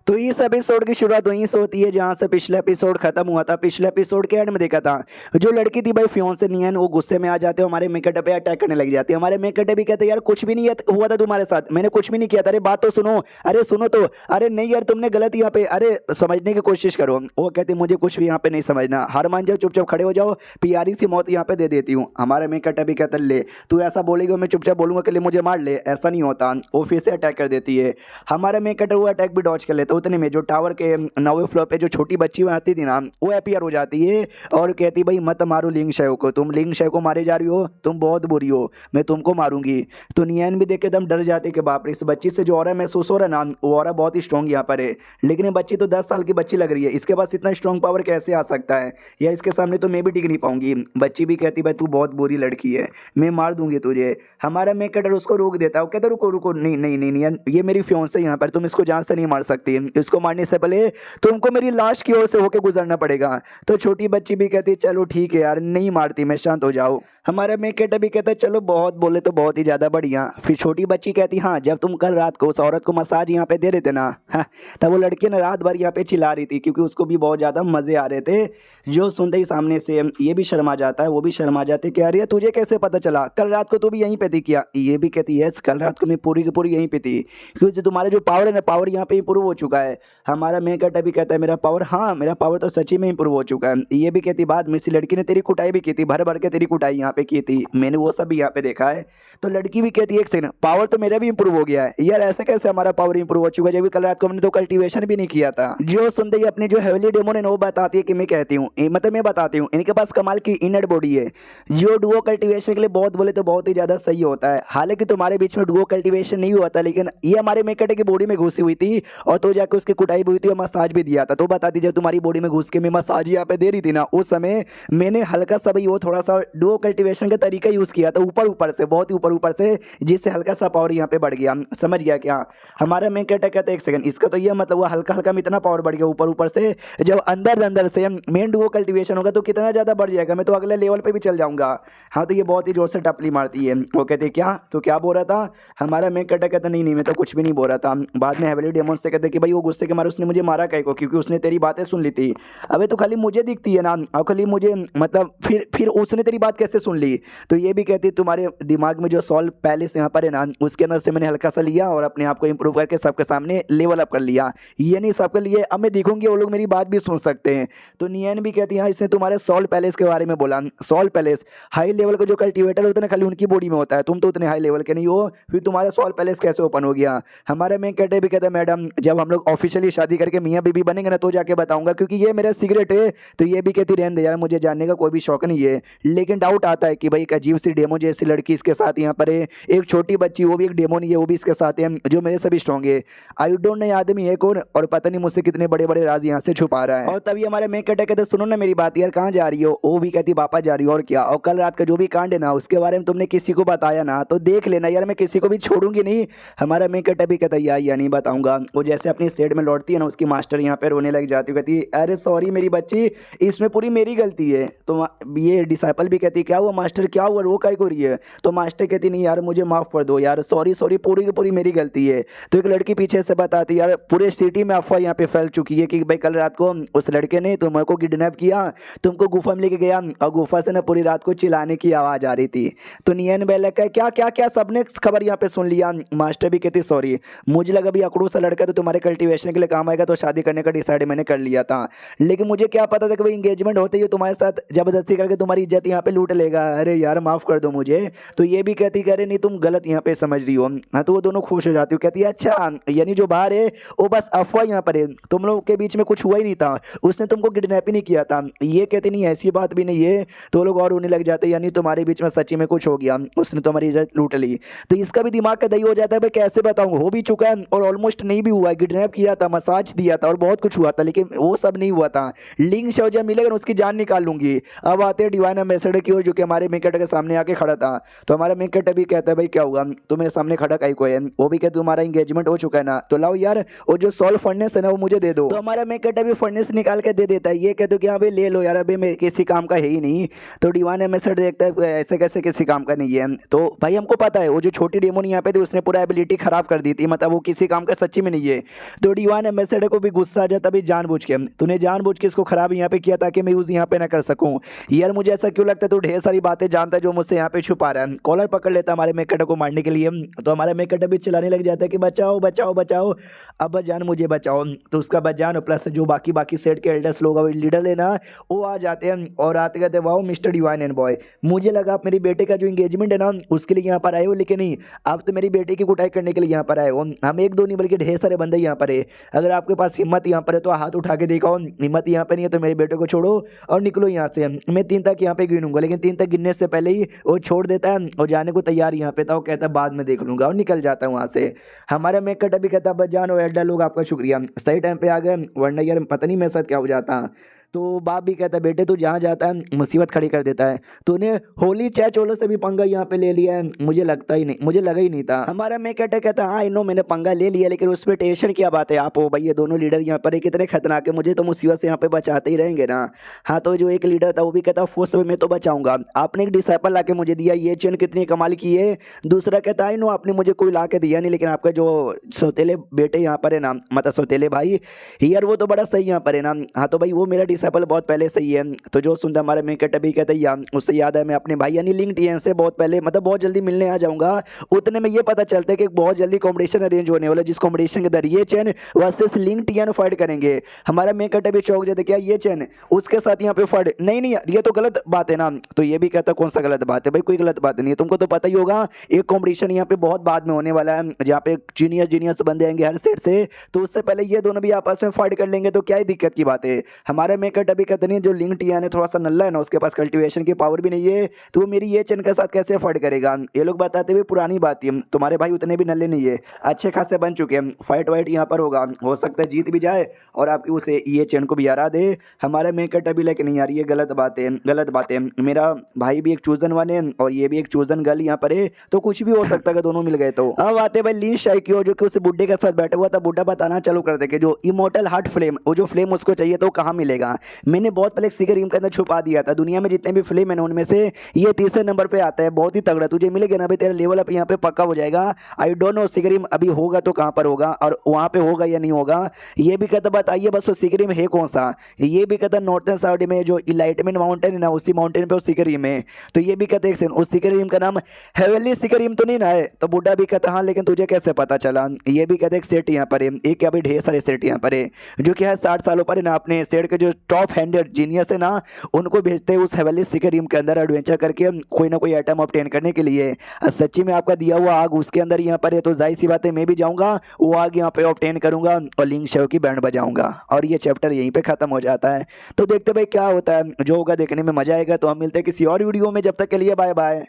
तो इस एपिसोड की शुरुआत वहीं से होती है जहाँ से पिछला एपिसोड खत्म हुआ था। पिछले एपिसोड के एंड में देखा था जो लड़की थी भाई फियोंसे नियन, वो गुस्से में आ जाते हैं, हमारे मेकटे पे अटैक करने लग जाती है। हमारे मेकटे भी कहते हैं यार कुछ भी नहीं हुआ था तुम्हारे साथ, मैंने कुछ भी नहीं किया था। अरे बात तो सुनो, अरे सुनो तो, अरे नहीं यार तुमने गलत यहाँ पे, अरे समझने की कोशिश करो। वो कहते मुझे कुछ भी यहाँ पे नहीं समझना, हार मान जाओ, चुपचाप खड़े हो जाओ, प्यारी सी मौत यहाँ पे दे देती हूँ। हमारे मेकटे भी कहते ले तू ऐसा बोलेगा मैं चुपचाप बोलूंगा कि ले मुझे मार ले, ऐसा नहीं होता। वो फिर से अटैक कर देती है। हमारा मेकटे वो अटैक भी डॉज कर लेता है। उतने में जो टावर के 9वें फ्लोर पे जो छोटी बच्ची आती थी ना, वो अपीयर हो जाती है और कहती भाई मत मारो लिंग शेव को, तुम लिंग शेव को मारे जा रही हो, तुम बहुत बुरी हो, मैं तुमको मारूंगी। तो नियन भी देख के एकदम डर जाती है कि बाप रे, इस बच्ची से जो ऑरा महसूस हो रहा है ना, वो ऑरा बहुत ही स्ट्रॉन्ग यहाँ पर है। लेकिन ये बच्ची तो 10 साल की बच्ची लग रही है, इसके पास इतना स्ट्रॉन्ग पावर कैसे आ सकता है, या इसके सामने तो मैं भी टिक नहीं पाऊंगी। बच्ची भी कहती भाई तू बहुत बुरी लड़की है, मैं मार दूंगी तुझे। हमारा मेकटर उसको रोक देता है। वो कहता रुको रुको, नहीं नहीं नहीं नियन, ये मेरी फियोंसे यहाँ पर, तुम इसको जान से नहीं मार सकती, इसको मारने से पहले तुमको मेरी लाश की ओर से होके गुजरना पड़ेगा। तो छोटी बच्ची भी कहती चलो ठीक है यार, नहीं मारती मैं, शांत हो जाओ। हमारा मेकेटा भी कहता है चलो बहुत बोले तो बहुत ही ज़्यादा बढ़िया। फिर छोटी बच्ची कहती हाँ जब तुम कल रात को उस औरत को मसाज यहाँ पे दे रहे थे ना, हाँ, तब वो लड़की ने रात भर यहाँ पे चिल्ला रही थी क्योंकि उसको भी बहुत ज़्यादा मज़े आ रहे थे। जो सुनते ही सामने से ये भी शर्मा जाता है, वो भी शर्मा जाते कि अरे तुझे कैसे पता चला, कल रात को तू भी यहीं पे थी क्या? ये भी कहती यस, कल रात को मैं पूरी की पूरी यहीं पे थी, क्योंकि तुम्हारा जो पावर है ना, पावर यहाँ पे इम्प्रूव हो चुका है। हमारा मेकेटा भी कहता है मेरा पावर, हाँ मेरा पावर तो सच्ची में इम्प्रूव हो चुका है। ये भी कहती बाद में इसी लड़की ने तेरी कुटाई भी की थी, भर भर के तेरी कुटाई यहाँ पे की थी, मैंने वो सब भी यहाँ पे देखा है। तो लड़की भी कहती है एक सेकंड, पावर तो मेरा भी इंप्रूव हो गया है यार, ऐसे कैसे हमारा पावर इंप्रूव हो चुका है जब कल रात को हमने तो कल्टीवेशन भी नहीं किया था। जो सुनते ही अपनी जो हेवली डेमोन है वो बताती है कि मैं कहती हूँ, मतलब मैं बताती हूँ, इनके पास कमाल की इनर बॉडी है जो डुओ कल्टीवेशन के लिए बहुत बोले तो बहुत ही ज्यादा सही होता है। हालांकि तुम्हारे बीच में डुओ कल्टीवेशन नहीं हुआ था, लेकिन ये हमारे मेकटे की बॉडी में घुसी हुई थी और तो जाकर उसकी कुटाई भी हुई थी और मसाज भी दिया था। तो बताती जब तुम्हारी बॉडी में घुस के मैं मसाज यहाँ पे दे रही थी ना, उस समय मैंने हल्का सा भाई वो थोड़ा सा डुओ कल्टीवेशन का तरीका यूज किया था, ऊपर ऊपर से, बहुत ही ऊपर ऊपर से, जिससे हल्का सा पावर यहाँ पे बढ़ गया। समझ गया क्या? हमारा मेन कहता कहते एक सेकंड, इसका तो ये मतलब हुआ हल्का हल्का में इतना पावर बढ़ गया ऊपर ऊपर से, जब अंदर अंदर से मेन डुओ कल्टीवेशन होगा तो कितना ज्यादा बढ़ जाएगा, मैं तो अगले लेवल पे भी चल जाऊंगा। हाँ तो ये बहुत ही जोर से टपली मारती है। वो कहते क्या तो क्या बोल रहा था? हमारा मेन कहता कहता नहीं नहीं मैं तो कुछ भी नहीं बोल रहा था। बाद में हेवली डेमन से कहते कि भाई वो गुस्से के मारे उसने मुझे मारा कहीं को, क्योंकि उसने तेरी बातें सुन ली थी। अबे तो खाली मुझे दिखती है ना, और खाली मुझे मतलब फिर उसने तेरी बात कैसे सुन ली? तो ये भी कहती तुम्हारे दिमाग में जो सॉल्व पैलेस यहाँ पर है ना, उसके अंदर से मैंने हल्का सा लिया और अपने आप को इंप्रूव करके सबके सामने लेवल अप कर लिया। ये नहीं सबके लिए, अब मैं देखूंगी वो लोग मेरी बात भी सुन सकते हैं। तो नियन भी कहती है इसने तुम्हारे सॉल्व पैलेस के बारे में बोला। सॉल्व पैलेस हाई लेवल का जो कल्टीवेटर होता है ना, खाली उनकी बॉडी में होता है, तुम तो उतने हाई लेवल के नहीं हो, फिर तुम्हारा सॉल्व पैलेस कैसे ओपन हो गया? हमारे में कहते भी कहते मैडम जब हम लोग ऑफिशियली शादी करके मियाँ बीबी बनेंगे ना तो जाके बताऊंगा, क्योंकि ये मेरा सीक्रेट है। तो ये भी कहती रहने दे यार, मुझे जानने का कोई भी शौक नहीं है, लेकिन डाउट आता है कि भाई एक अजीब सी डेमो जैसी लड़की इसके साथ यहाँ पर है, एक छोटी बच्ची, वो भी एक डेमो नहीं है, वो भी इसके साथ है, जो मेरे से भी स्ट्रॉन्ग है। आई डोंट नो आदमी है कौन और पता नहीं मुझसे कितने बड़े बड़े राज यहाँ से छुपा रहा है। और तभी हमारे मेक कटे कहते सुनो ना मेरी बात यार, कहाँ जा रही हो? वो भी कहती वापस जा रही हो। और क्या? और कल रात का जो भी कांड है ना उसके बारे में तुमने किसी को बताया ना तो देख लेना यार, मैं किसी को भी छोड़ूंगी नहीं। हमारा मेक कटे भी कहता या नहीं बताऊंगा। वो जैसे अपनी सेट में लौटती है ना, उसकी मास्टर यहाँ पे रोने लग जाती है, कहती अरे सॉरी मेरी बच्ची, इसमें पूरी मेरी गलती है। तो ये डिसाइपल भी कहती क्या हुआ मास्टर, क्या हुआ, रो काहे को रही है? तो मास्टर कहती नहीं यार मुझे माफ़ कर दो यार, सॉरी सॉरी, पूरी की पूरी मेरी गलती है। तो एक लड़की पीछे से बताती यार पूरे सिटी में अफवाह यहाँ पे फैल चुकी है कि भाई कल रात को उस लड़के ने तुमको किडनैप किया, तुमको गुफा में लेके गया और गुफा से ना पूरी रात को चिल्लाने की आवाज़ आ रही थी। तो नियन बेला का क्या क्या क्या सबने खबर यहाँ पे सुन लिया। मास्टर भी कहती सॉरी, मुझे लगा भी अकड़ू सा लड़का तो तुम्हारे कल्टीवेशन के लिए काम आएगा, तो शादी करने का डिसाइड मैंने कर लिया था, लेकिन मुझे क्या पता था कि भाई इंगेजमेंट होते ही तुम्हारे साथ जबरदस्ती करके तुम्हारी इज्जत यहाँ पे लूट लेगा। अरे यार माफ़ कर दो मुझे। तो ये भी कहती कि अरे नहीं तुम गलत यहाँ पे समझ रही हो। हाँ तो वो दोनों खुश हो जाती हो, कहती है अच्छा यानी जो बाहर है वो बस अफवाह यहाँ पर है, तुम लोग के बीच में कुछ हुआ ही नहीं था, उसने तुमको किडनैप ही नहीं किया था। ये कहती नहीं ऐसी बात भी नहीं है। तो लोग और रोने लग जाते यानी तुम्हारे बीच में सच्ची में कुछ हो गया, उसने तुम्हारी इज्जत लूट ली। तो इसका भी दिमाग का दही हो जाता है भाई कैसे बताऊँ, हो भी चुका है और ऑलमोस्ट नहीं भी हुआ है, किडनैप किया था, मसाज दिया था और बहुत कुछ हुआ था, लेकिन वो सब नहीं हुआ था। लिंग शव जब मिलेगा उसकी जान निकाल लूंगी। अब आते हैं डिवाइन एम्बेसडर की ओर जो कि हमारे मेकट के सामने आके खड़ा था। तो हमारा मेकट भी कहता है भाई क्या हुआ, तुम्हें सामने खड़ा काहे को है? वो भी कहते तुम्हारा इंगेजमेंट हो चुका है ना, तो लाओ यार वो जो सॉल्व फर्नेस है ना वो मुझे दे दो। तो हमारा मेकट भी फर्नेस निकाल के दे देता है। ये कहते कि हाँ भाई ले लो यार, अभी मैं किसी काम का है ही नहीं। तो डिवाइन एम्बेसडर देखता है ऐसे कैसे किसी काम का नहीं है। तो भाई हमको पता है वो जो छोटी डेमोन यहाँ पे थी उसने पूरा एबिलिटी खराब कर दी थी, मतलब वो किसी काम का सच्ची में नहीं है। तो डिवाइन एम्बेसडर को भी गुस्सा आ जाता, भी जानबूझ के तूने जानबूझ के इसको खराब यहाँ पे किया ताकि मैं यूज यहाँ पे ना कर सकूं। यार मुझे ऐसा क्यों लगता है तू ढेर सारी बातें जानता है जो मुझसे यहाँ पे छुपा रहा है। कॉलर पकड़ लेता हमारे मेकट को मारने के लिए, तो हमारा मेकट भी चिल्लाने लग जाता है कि बचाओ बचाओ बचाओ, अब जान मुझे बचाओ। तो उसका बजान प्लस जो बाकी बाकी सेट के एल्डर्स लोग लीडर लेना वो आ जाते हैं और आते कहते हैं wow mister divine and boy, मुझे लगा आप मेरी बेटे का जो एंगेजमेंट है ना उसके लिए यहाँ पर आए हो, लेकिन नहीं, आप तो मेरी बेटी की कुटाई करने के लिए यहाँ पर आए हो। हम एक दो नहीं बल्कि ढेर सारे बंदे यहाँ पर है, अगर आपके पास हिम्मत यहाँ पर है तो हाथ उठा के दिखाओ, हिम्मत यहाँ पर नहीं है तो मेरे बेटे को छोड़ो और निकलो यहाँ से। मैं 3 तक यहाँ पे गिनूंगा, लेकिन 3 तक गिनने से पहले ही वो छोड़ देता है और जाने को तैयार यहाँ पे था, वो कहता है बाद में देख लूंगा और निकल जाता है वहाँ से। हमारा मेकट अभी कहता है बस जान और एल्डर लोग आपका शुक्रिया, सही टाइम पे आ गए, वरना यार पता नहीं मेरे साथ क्या हो जाता। तो बाप भी कहता है बेटे तू जहाँ जाता है मुसीबत खड़ी कर देता है, तूने होली चैचोलो से भी पंगा यहाँ पे ले लिया है, मुझे लगता ही नहीं, मुझे लगा ही नहीं था। हमारा मैं कहता हाँ इनो मैंने पंगा ले लिया, लेकिन उसमें टेंशन क्या बात है, आप हो भाई ये दोनों लीडर यहाँ पर कितने खतरनाक है, मुझे तो मुसीबत से यहाँ पे बचाते ही रहेंगे ना। हाँ तो जो एक लीडर था वो भी कहता फोर्स में मैं तो बचाऊंगा, आपने एक डिसाइपल ला के मुझे दिया, ये चेन कितनी कमाल की है। दूसरा कहता है नो आपने मुझे कोई ला के दिया नहीं, लेकिन आपका जो सौतेले बेटे यहाँ पर है ना, मतलब सौतेले भाई यार वो तो बड़ा सही यहाँ पर है ना। हाँ तो भाई वो मेरा डिसाइपल बहुत पहले सही है। तो जो सुनता हमारे मेकट अभी कहते हैं उससे याद है मैं अपने भाई यानी लिंक्डइन से बहुत पहले मतलब बहुत जल्दी मिलने आ जाऊंगा। उतने में ये पता चलता है कि बहुत जल्दी कॉम्पिटिशन अरेंज होने वाला है, जिस कॉम्पिटिशन के अंदर ये चैन वर्सेस लिंक्डइन फाइट करेंगे। हमारा मेकट अभी चौक जाता क्या ये चैन उसके साथ यहाँ पे फाइट, नहीं नहीं यार ये तो गलत बात है ना। तो ये भी कहता कौन सा गलत बात है भाई, कोई गलत बात नहीं है, तुमको तो पता ही होगा एक कॉम्पिटिशन यहाँ पे बहुत बाद में होने वाला है जहाँ पे जीनियस बंदे आएंगे हर सेट से, तो उससे पहले ये दोनों भी आपस में फाइट कर लेंगे, तो क्या ही दिक्कत की बात है। हमारे मेकट अभी कहते नहीं जो लिंक्डइन है थोड़ा सा नल्ला है ना, उसके पास कल्टीवेशन की पावर भी नहीं है, तो वो मेरी ये चैन के साथ कैसे फाइट करेगा। ये लोग बताते हुए पुरानी बात है, तुम्हारे भाई उतने भी नल्ले नहीं है, अच्छे खासे बन चुके हैं, फाइट वाइट यहाँ पर होगा, हो सकता है जीत भी जाए और आप उसे ये चैन को भी हरा दे। हमारे मेकट अभी लेकिन नहीं यार ये गलत बात है, गलत बात है, मेरा भाई भी एक चूजन वन है और ये भी एक चूजन गर्ल यहाँ पर है, तो कुछ भी हो सकता है दोनों मिल गए तो। अब आते भाई लिन शाइकियो जो कि उस बुड्ढे के साथ बैठा हुआ था, बुड्ढा बताना चालू कर दे कि जो इमोर्टल हार्ट फ्लेम वो जो फ्लेम उसको चाहिए तो कहाँ मिलेगा। मैंने बहुत पहले सिगर के अंदर छुपा दिया था, दुनिया में जितने भी फ्लेम है उनमें से ये तीसरे नंबर पे आता है, बहुत ही तगड़ा, तुझे मिलेगा ना भाई, तेरा लेवल अप यहाँ पे पक्का हो जाएगा। आई डोंट नो सिगरिम अभी होगा तो कहाँ पर होगा और वहाँ पे होगा या नहीं होगा। ये भी कहता बताइए बस वो सिगरिम है कौन सा, ये भी कहता नॉर्थन साइड में जो इलाइटमेंट माउंटेन है ना उसी माउंटेन पे वो सिगरिम है। तो ये भी कहते एक उस सिगरिम का नाम हेवनली सिगरिम तो नहीं ना है। तो बुड्ढा भी कहता हाँ लेकिन तुझे कैसे पता चला। ये भी कहते एक सेट यहाँ पर है, एक क्या भाई ढेर सारे सेट यहाँ पर है जो कि है 60 सालों पर है ना, अपने सेट के जो टॉप हैंडेड जीनियस है ना उनको भेजते हैं उस हेवनली सिगरिम के अंदर एडवेंचर करके कोई ना कोई आइटम ऑब्टेन करने के लिए। सच्ची में आपका दिया हुआ आग उसके अंदर यहाँ पर है, तो जाहिर सी बात है मैं भी जाऊँगा वो आग यहाँ पे ऑब्टेन करूँगा और लिंक शो की बैंड बजाऊँगा और ये चैप्टर यहीं पे ख़त्म हो जाता है। तो देखते भाई क्या होता है, जो होगा देखने में मजा आएगा। तो हम मिलते हैं किसी और वीडियो में, जब तक के लिए बाय बाय।